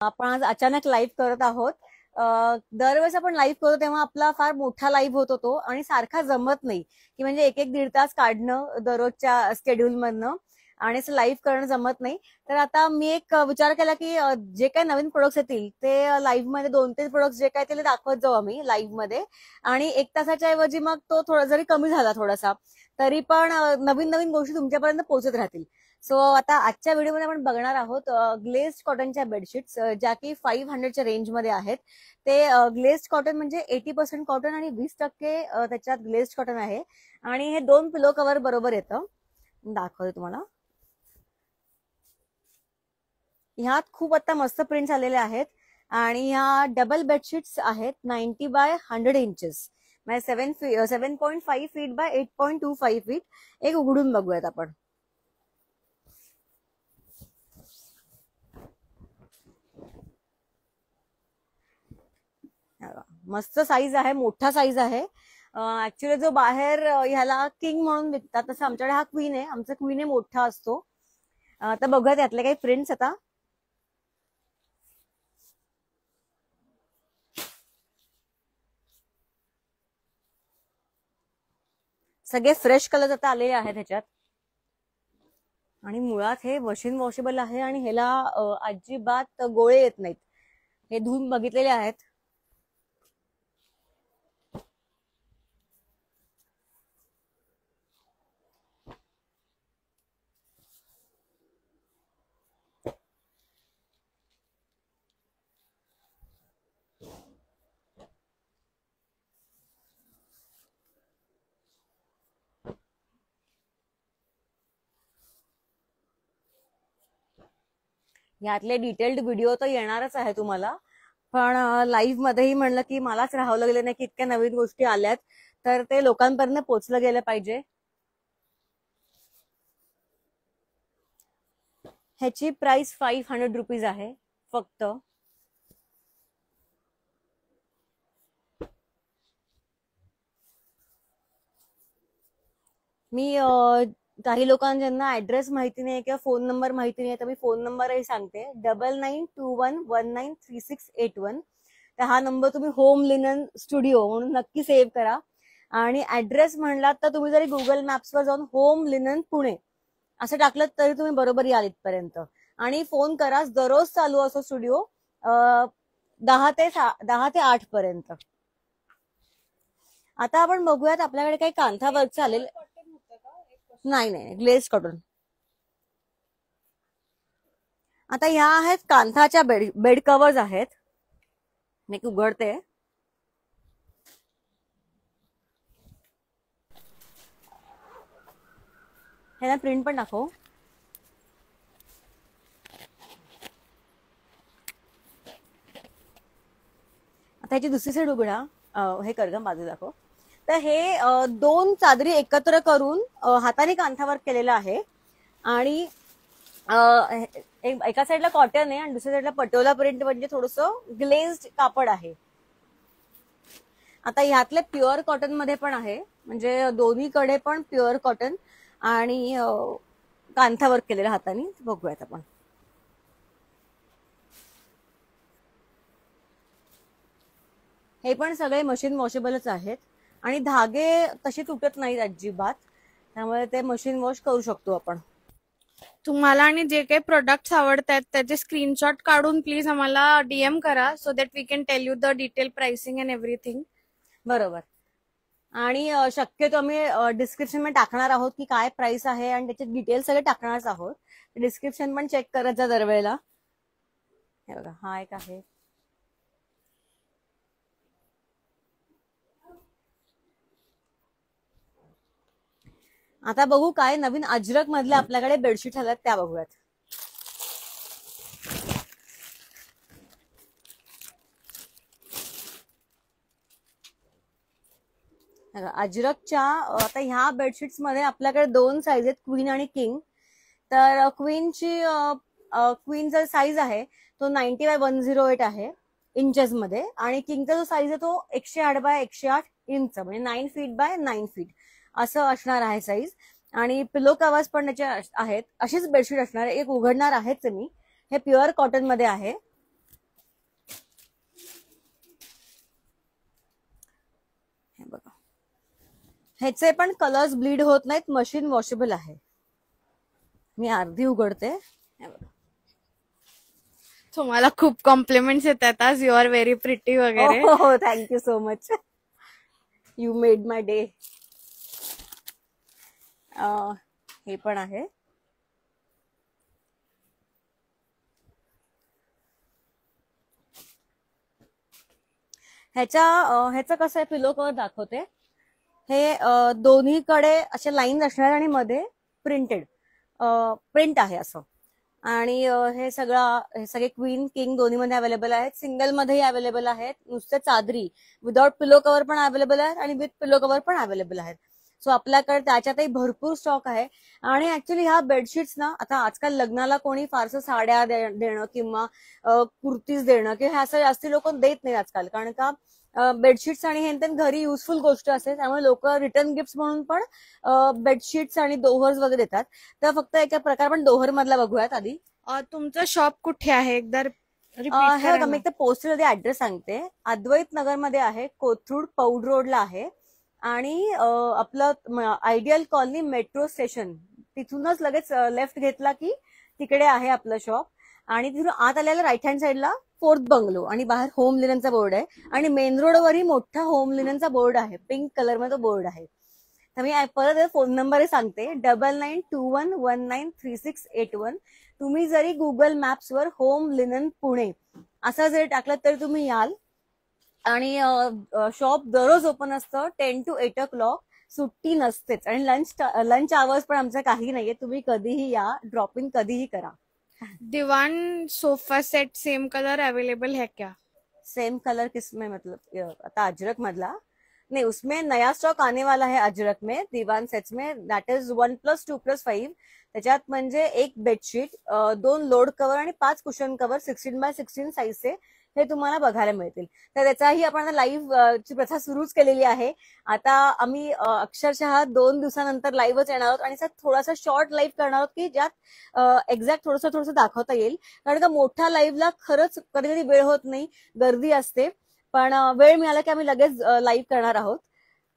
आपण आज अचानक लाईव्ह करत आहोत. दरवेळेस आपण लाईव्ह करतो तेव्हा आपला फार मोठा लाईव्ह होत होतो आणि सारखा जमत नाही की म्हणजे एक एक दीड तास काढणं दररोजच्या स्केड्यूल मधनं आणि असं लाईव्ह करणं जमत नाही. तर आता मी एक विचार केला की जे काही नवीन प्रोडक्ट्स येतील ते लाईव्ह मध्ये 2-3 प्रोडक्ट्स जे काय ते दाखवत जाऊ आम्ही लाईव्ह मध्ये. आणि 1 तासाच्या ऐवजी मग तो थोडा जरी कमी झाला थोडासा तरी पण नवीन नवीन गोष्टी तुमच्यापर्यंत पोहोचत राहतील. सो आता आजच्या व्हिडिओमध्ये आपण बघणार आहोत ग्लेज्ड कॉटनच्या बेडशीट्स ज्या की 500च्या रेंजमध्ये आहेत. ते ग्लेज्ड कॉटन म्हणजे 80% कॉटन आणि 20% त्याच्यात ग्लेज्ड कॉटन आहे. आणि हे 2 पिलो कव्हर बरोबर येतं. दाखवते तुम्हाला. ह्यात खूप आता मस्त प्रिंट्स आलेले आहेत आणि ह्या डबल बेडशीट्स आहेत 90 बाय 100 इंचेस म्हणजे 7.5 फीट बाय 8.25 फीट. एक उघडून बघूयात आपण. मस्त साईज आहे, मोठा साईज आहे. ऍक्च्युली जो बाहेर ह्याला किंग म्हणून विकतात तसं आमच्याकडे हा क्वीन आहे. आमचा क्वीन आहे मोठा असतो. तर बघूयात यातले काही प्रिंट्स. आता सगळे फ्रेश कलर आता आलेले आहेत ह्याच्यात आणि मुळात हे मशीन वॉशेबल आहे आणि ह्याला अजिबात गोळे येत नाहीत. हे धुवून बघितलेले आहेत. यातले डिटेल्ड व्हिडिओ तर येणारच आहे तुम्हाला, पण लाईव्ह मध्येही म्हणलं की मलाच राहावं लागलं नाही की इतक्या नवीन गोष्टी आल्यात तर ते लोकांपर्यंत पोहोचलं गेलं पाहिजे. ह्याची प्राइस 500 रुपीज आहे फक्त. मी काही लोकांना ज्यांना ऍड्रेस माहिती नाही किंवा फोन नंबर माहिती नाही तर मी फोन नंबरही सांगते 9921193681. तर हा नंबर तुम्ही होम लिनन स्टुडिओ म्हणून नक्की सेव्ह करा. आणि ऍड्रेस म्हणलात तर तुम्ही जरी गुगल मॅप्सवर जाऊन होम लिनन पुणे असं टाकलं तरी तुम्ही बरोबर याल इथपर्यंत. आणि फोन करा, दररोज चालू असतो स्टुडिओ 10 ते 8 पर्यंत. आता आपण बघूयात आपल्याकडे काही कांथा वर्क चालेल. नाही नाही, ग्लेज कॉटन. आता ह्या आहेत कांथाच्या बेड कव्हर्स आहेत. मी उघडते. ह्याला प्रिंट पण दाखव. आता ह्याची दुसरी साईड उघडा. हे कर ग बाजू दाखव. तर हे 2 चादरी एकत्र करून हाताने कांथावर केलेलं आहे. आणि एका साईडला कॉटन आहे आणि दुसऱ्या साईडला पटोला प्रिंट म्हणजे थोडंसं ग्लेज्ड कापड आहे. आता ह्यातले प्युअर कॉटन मध्ये पण आहे म्हणजे दोन्हीकडे पण प्युअर कॉटन आणि कांथावर केलेल्या हाताने. बघूयात आपण. हे पण सगळे मशीन वॉशेबलच आहेत आणि धागे तसे तुटत नाहीत अजिबात, त्यामुळे ते मशीन वॉश करू शकतो आपण. तुम्हाला आणि जे काही प्रोडक्ट्स आवडतात त्याचे स्क्रीनशॉट काढून प्लीज आम्हाला डीएम करा so that we can tell you the detail pricing and everything. बरोबर. आणि शक्यतो आम्ही डिस्क्रिप्शन मध्ये टाकणार आहोत की काय प्राइस आहे आणि त्याचे डिटेल्स सगळे टाकणारच आहोत. डिस्क्रिप्शन पण चेक करत जा दरवेळेला. हे बघा, हा एक आहे. आता बघू काय नवीन अजरक मधल्या आपल्याकडे बेडशीट आल्यात त्या बघूयात. अजरकच्या आता ह्या बेडशीट्स मध्ये आपल्याकडे 2 साईज आहेत, क्वीन आणि किंग. तर क्वीनचा साईज आहे तो 90 बाय 108 आहे इंचेस मध्ये आणि किंगचा जो साईज आहे तो 108 बाय 108 इंच म्हणजे 9 फीट बाय 9 फीट असं असणार आहे साईज. आणि पिलो कवर्स पण त्याचे आहेत. अशीच बेडशीट असणार आहे. एक उघडणार आहेच मी. हे प्युअर कॉटन मध्ये आहे. ह्याचे पण कलर्स ब्लीड होत नाहीत, मशीन वॉशेबल आहे. मी अर्धी उघडते. तुम्हाला खूप कॉम्प्लिमेंट्स येतात आज, यू आर व्हेरी प्रिटी वगैरे. हो, thank you so much, you made my day. हे पण आहे. ह्याचं कसं आहे, पिलो कव्हर दाखवते. हे दोन्हीकडे असे लाईन असणार आणि मध्ये प्रिंट आहे असं. आणि हे सगळे क्वीन किंग दोन्ही मध्ये अवेलेबल आहेत. सिंगल मध्येही अवेलेबल आहेत. नुसते चादरी विदाउट पिलो कव्हर पण अवेलेबल आहेत आणि विथ पिलो कव्हर पण अवेलेबल आहेत. सो आपल्याकडे त्याच्यातही भरपूर स्टॉक आहे. आणि ऍक्च्युली ह्या बेडशीट्स ना, आता आजकाल लग्नाला कोणी फारसं साड्या देणं किंवा कुर्तीज देणं किंवा ह्या असं जास्ती लोक देत नाही आजकाल, कारण का बेडशीट्स आणि हे घरी युजफुल गोष्ट असते. त्यामुळे लोक रिटर्न गिफ्ट म्हणून पण बेडशीट्स आणि दोहर्स वगैरे देतात. तर फक्त एका प्रकार पण दोहर मधला बघूयात आधी. तुमचं शॉप कुठे आहे एकदा हे बघा, मी ते पोस्टल ऍड्रेस सांगते. अद्वैत नगर मध्ये आहे, कोथरूड पौड रोडला आहे. आणि आपलं आयडियल कॉलनी मेट्रो स्टेशन तिथूनच लगेच लेफ्ट घेतला की तिकडे आहे आपलं शॉप. आणि तिथून आत आल्याला राईट हँड साईडला 4th बंगलो आणि बाहेर होम लिननचा बोर्ड आहे. आणि मेन रोडवरही मोठा होम लिननचा बोर्ड आहे, पिंक कलर मध्ये तो बोर्ड आहे. तर मी परत फोन नंबर सांगते, 9921193681. तुम्ही जरी गुगल मॅप्सवर होम लिनन पुणे असं जरी टाकलं तरी तुम्ही याल. आणि शॉप दररोज ओपन असतं 10 to 8 o'clock. सुट्टी नसतेच. आणि लंच आवर्स पण आमचं काही नाहीये. तुम्ही कधीही या, ड्रॉप इन कधीही करा. दीवान sofa set same colour available है क्या? सेम कलर किसमें, मतलब आता अजरक मधला नहीं, उसमें नया स्टॉक आने वाला है अजरक में दीवान सेट्स में. That is 1+2+5. त्याच्यात म्हणजे एक बेडशीट, 2 लोड कव्हर आणि 5 कुशन कव्हर 16x16 साईजचे हे तुम्हाला बघायला मिळतील. तर त्याचाही आपण लाईव्ह ची प्रथा सुरूच केलेली आहे. आता आम्ही अक्षरशः 2 दिवसानंतर लाईव्हच येणार आहोत आणि थोडासा शॉर्ट लाईव्ह करणार आहोत की ज्यात एक्झॅक्ट थोडंसं दाखवता येईल. कारण का मोठ्या लाईव्हला खरंच कधी कधी वेळ होत नाही, गर्दी असते. पण वेळ मिळाला की आम्ही लगेच लाईव्ह करणार आहोत.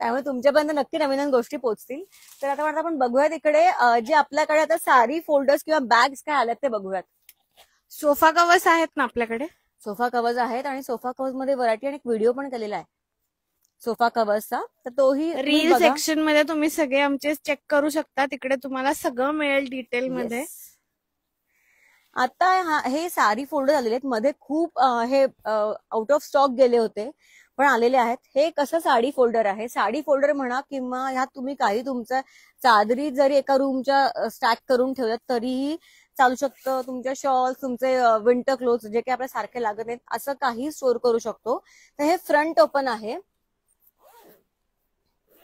त्यामुळे तुमच्यापर्यंत नक्की नवीन नवीन गोष्टी पोहोचतील. तर आता आपण बघूयात इकडे जे आपल्याकडे आता साडी फोल्डर्स किंवा बॅग्स काय आल्यात ते बघूयात. सोफा कवर्स आहेत ना आपल्याकडे? सोफा कवर्स आहेत आणि सोफा कवर्स मध्ये व्हरायटी आणि एक व्हिडिओ पण केलेला आहे सोफा कवर्सचा. तर तोही रील सेक्शन मध्ये तुम्ही सगळे आमचे चेक करू शकता. तिकडे तुम्हाला सगळं मिळेल डिटेल मध्ये. आता हे साडी फोल्डर आलेले आहेत. मध्ये खूप हे आउट ऑफ स्टॉक गेले होते पण आलेले आहेत. हे कसं साडी फोल्डर आहे. साडी फोल्डर म्हणा किंवा ह्यात तुम्ही काही तुमच्या चादरी जरी एका रूमच्या स्टॅक करून ठेवल्यात तरीही चालू शकतं. तुमच्या शॉल्स, तुमचे विंटर क्लोथ्स जे काही आपल्या सारखे लागत नाहीत असं काही स्टोअर करू शकतो. तर हे फ्रंट ओपन आहे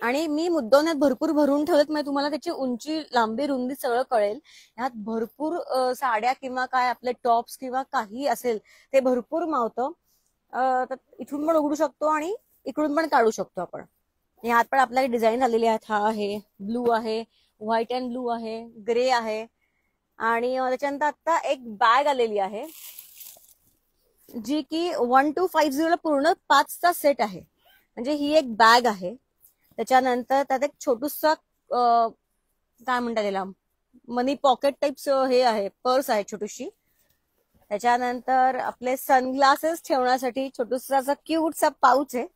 आणि मी मुद्दाम भरपूर भरून ठेवत, म्हणजे तुम्हाला त्याची उंची, लांबी, रुंदी सगळं कळेल. ह्यात भरपूर साड्या किंवा काय आपले टॉप्स किंवा काही असेल ते भरपूर मावतं. इथून पण उघडू शकतो आणि इकडून पण काढू शकतो आपण. ह्यात पण आपल्याला डिझाईन आलेली आहेत. हा आहे ब्लू आहे, व्हाईट अँड ब्लू आहे, ग्रे आहे. आणि त्याच्यानंतर आता एक बॅग आलेली आहे जी की 1250 ला पूर्ण 5चा सेट आहे. म्हणजे ही एक बॅग आहे. त्याच्यानंतर त्यात एक छोटूसा काय म्हणतात त्याला, मनी पॉकेट टाइप्स हे आहे, पर्स आहे छोटीशी. त्याच्यानंतर आपले सनग्लासेस ठेवण्यासाठी छोटूसा क्यूटसा पाऊच आहे.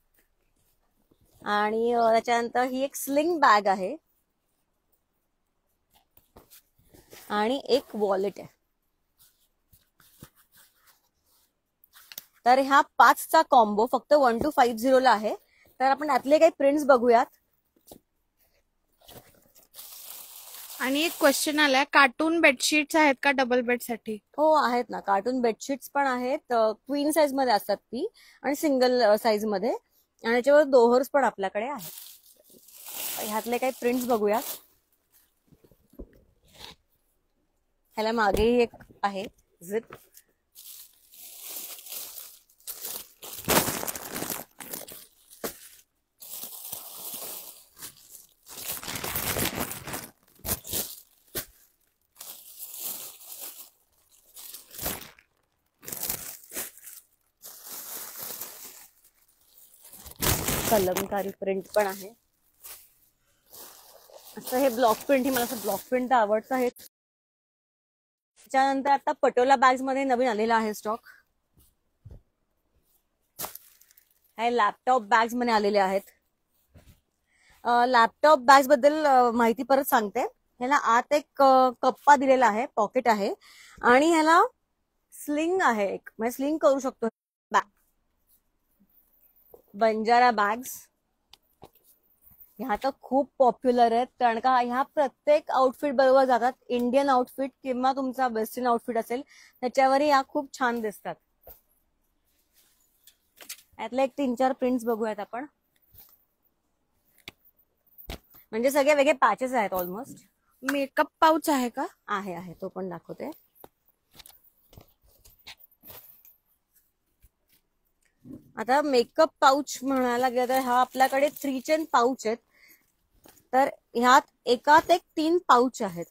आणि त्याच्यानंतर ही एक स्लिंग बॅग आहे आणि एक वॉलेट आहे. तर ह्या 5चा कॉम्बो फक्त 1250 ला आहे. तर आपण यातले काही प्रिंट्स बघूयात. आणि एक क्वेश्चन आलाय, कार्टून बेडशीट्स आहेत का डबल बेड साठी? हो आहेत ना, कार्टून बेडशीट्स पण आहेत. क्वीन साईज मध्ये असतात ती आणि सिंगल साईज मध्ये. आणि त्याच्यावर दोहर्स पण आपल्याकडे आहेत. ह्यातले काही प्रिंट्स बघूयात. ह्याला मागेही एक आहे झिप. कलमकारी प्रिंट पण आहे. तर हे ब्लॉक प्रिंट, ही मला असं ब्लॉक प्रिंट आवडतं. हे त्याच्यानंतर आता पटोला बॅग्स मध्ये नवीन आलेला आहे स्टॉक. हे लॅपटॉप बॅग्स मध्ये आलेले आहेत. लॅपटॉप बॅग्स बद्दल माहिती परत सांगते. ह्याला आत एक कप्पा दिलेला आहे, पॉकेट आहे आणि ह्याला स्लिंग आहे एक, म्हणजे स्लिंग करू शकतो. बंजारा बॅग्स ह्या तर खूप पॉप्युलर आहेत, कारण का ह्या प्रत्येक आउटफिट बरोबर जातात. इंडियन आउटफिट किंवा तुमचा वेस्टर्न आउटफिट असेल त्याच्यावरही ह्या खूप छान दिसतात. यातले एक 3-4 प्रिंट्स बघूयात आपण. म्हणजे सगळे वेगळे पॅचेस आहेत ऑलमोस्ट. मेकअप पाऊच आहे का? आहे, तो पण दाखवते. आता मेकअप पाऊच म्हणायला गेलं तर हा आपल्याकडे 3 चेन पाऊच आहेत. तर ह्यात एकात एक 3 पाऊच आहेत.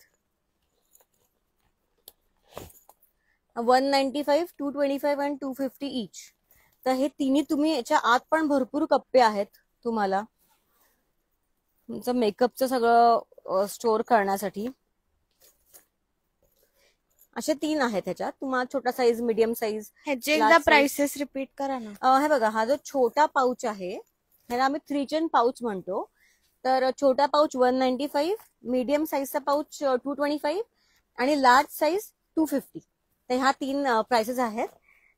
195, 225 आणि 250 इच. तर हे तिन्ही तुम्ही, याच्या आत पण भरपूर कप्पे आहेत तुम्हाला तुमचं मेकअपचं सगळं स्टोअर करण्यासाठी. असे 3 आहेत ह्याच्यात. तुम्हाला छोटा साईज, मीडियम साईज. ह्याचे एकदा प्राइसेस रिपीट करा ना. हे बघा, हा जो छोटा पाऊच आहे ह्याला आम्ही 3 चेन पाऊच म्हणतो. तर छोटा पाऊच 195, मीडियम साईजचा पाऊच 225 आणि लार्ज साईज 250. तर ह्या 3 प्राइसेस आहेत.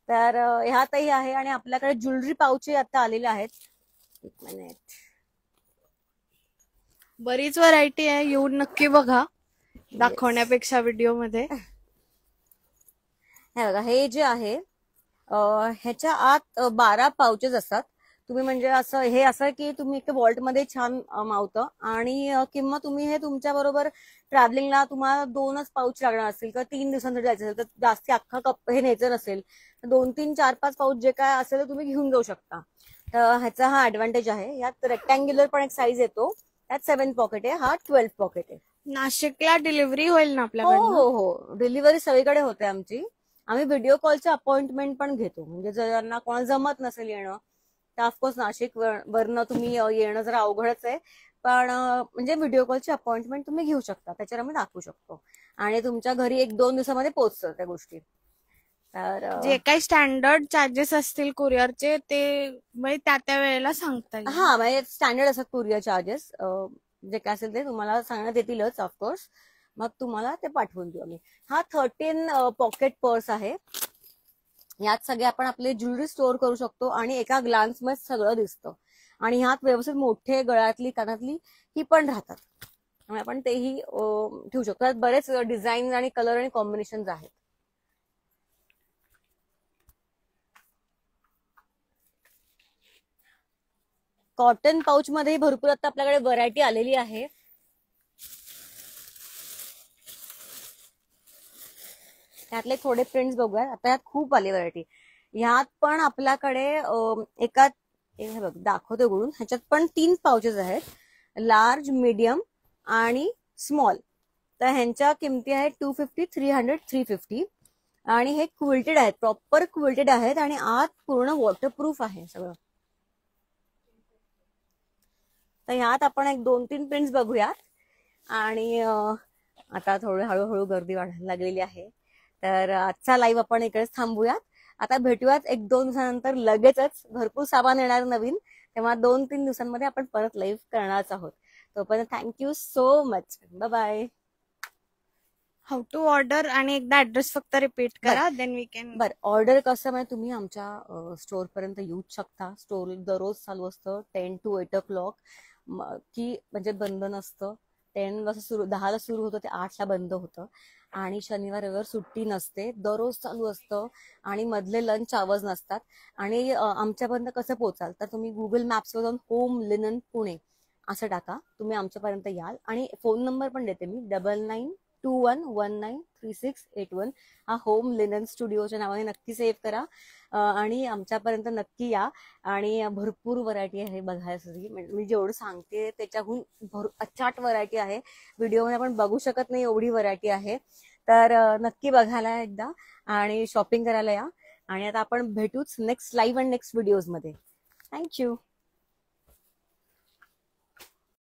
तर ह्यातही आहे. आणि आपल्याकडे ज्वेलरी पाऊचही आता आलेले आहेत. एक मिनिट. बरीच व्हरायटी आहे, येऊन नक्की बघा दाखवण्यापेक्षा व्हिडिओ मध्ये. हे बघा, हे जे आहे ह्याच्या आत 12 पाउचेस असतात. तुम्ही म्हणजे असं, हे असं की तुम्ही एक वॉल्ट मध्ये छान मावतं. आणि किंवा तुम्ही हे तुमच्या बरोबर ट्रॅव्हलिंगला तुम्हाला 2च पाऊच लागणार असतील किंवा 3 दिवसांसाठी जायचं असेल तर जास्ती अख्खा कप हे न्यायचं नसेल, 2, 3, 4, 5 पाऊच जे काय असेल ते तुम्ही घेऊन जाऊ शकता. तर ह्याचा हा ऍडव्हान्टेज आहे. यात रेक्टँग्युलर पण एक साईज येतो, त्यात 7 पॉकेट आहे, हा 12 पॉकेट आहे. नाशिकला डिलिव्हरी होईल ना आपल्याकडे? हो, डिलिव्हरी सगळीकडे होते आमची. आम्ही व्हिडिओ कॉलचे अपॉइंटमेंट पण घेतो. म्हणजे जर यांना कोणाला जमत नसेल येणं तर ऑफकोर्स नाशिक वरनं तुम्ही येणं जरा अवघडच आहे, पण म्हणजे व्हिडिओ कॉलची अपॉइंटमेंट तुम्ही घेऊ शकता, त्याच्यावर आम्ही दाखवू शकतो आणि तुमच्या घरी 1-2 दिवसामध्ये पोहोचतात त्या गोष्टी. तर जे काही स्टँडर्ड चार्जेस असतील कुरिअरचे ते म्हणजे त्या वेळेला सांगता येईल. हा, म्हणजे स्टँडर्ड असतात कुरिअर चार्जेस. जे काय असेल ते तुम्हाला सांगण्यात येतीलच ऑफकोर्स. मग तुम्हाला ते पाठवून देऊ आम्ही. हा 13 पॉकेट पर्स आहे. यात सगळे आपण आपले ज्वेलरी स्टोअर करू शकतो आणि एका ग्लान्स मध्ये सगळं दिसतं. आणि ह्यात व्यवस्थित मोठे गळ्यातली, कानातली ही पण राहतात. त्यामुळे आपण तेही ठेवू शकतो. त्यात बरेच डिझाईन आणि कलर आणि कॉम्बिनेशन आहेत. कॉटन पाऊच मध्ये भरपूर आता आपल्याकडे व्हरायटी आलेली आहे. त्यातले थोडे प्रिंट्स बघूया. आता यात खूप आली व्हरायटी. ह्यात पण आपल्याकडे एका, हे बघ दाखवते उघडून. ह्याच्यात पण 3 पाउचेस आहेत, लार्ज, मीडियम आणि स्मॉल. तर ह्यांच्या किमती आहेत 250, 300, 350. आणि हे क्विल्टेड आहेत, प्रॉपर क्विल्टेड आहेत आणि आत पूर्ण वॉटरप्रूफ आहे सगळं. तर ह्यात आपण एक 2-3 प्रिंट्स बघूयात. आणि आता थोडं हळूहळू गर्दी वाढायला लागलेली आहे. तर आजचा लाईव्ह आपण इकडेच थांबूयात. आता भेटूयात 1-2 दिवसानंतर. लगेचच भरपूर सामान येणार नवीन, तेव्हा 2-3 दिवसांमध्ये आपण परत लाईव्ह करणारच आहोत. तोपर्यंत thank you so much. Bye bye. How to order आणि एकदा ऍड्रेस फक्त रिपीट करा, देन वी कॅन. बरं, ऑर्डर कसं म्हणजे तुम्ही आमच्या स्टोअर पर्यंत येऊच शकता. स्टोर दररोज चालू असतं 10 to 8 o'clock, की म्हणजे बंद नसतं. 10 वाजता सुरू, 10ला सुरू होतं ते 8ला बंद होतं. आणि शनिवार रविवार सुट्टी नसते, दररोज चालू असतं. आणि मधले लंच आवर्स नसतात. आणि आमच्यापर्यंत कसं पोहोचाल तर तुम्ही गुगल मॅप्सवर जाऊन होम लिनन पुणे असं टाका, तुम्ही आमच्यापर्यंत याल. आणि फोन नंबर पण देते मी, 9921193681. हा होम लिनन स्टुडिओच्या नावाने नक्की सेव्ह करा आणि आमच्यापर्यंत नक्की या. आणि भरपूर व्हरायटी आहे बघायसाठी. मी जेवढं सांगते त्याच्याहून अचाट व्हरायटी आहे. व्हिडिओमध्ये आपण बघू शकत नाही एवढी व्हरायटी आहे. तर नक्की बघायला एकदा आणि शॉपिंग करायला या. आणि आता आपण भेटूच नेक्स्ट लाईव्ह आणि नेक्स्ट व्हिडिओज मध्ये. थँक्यू.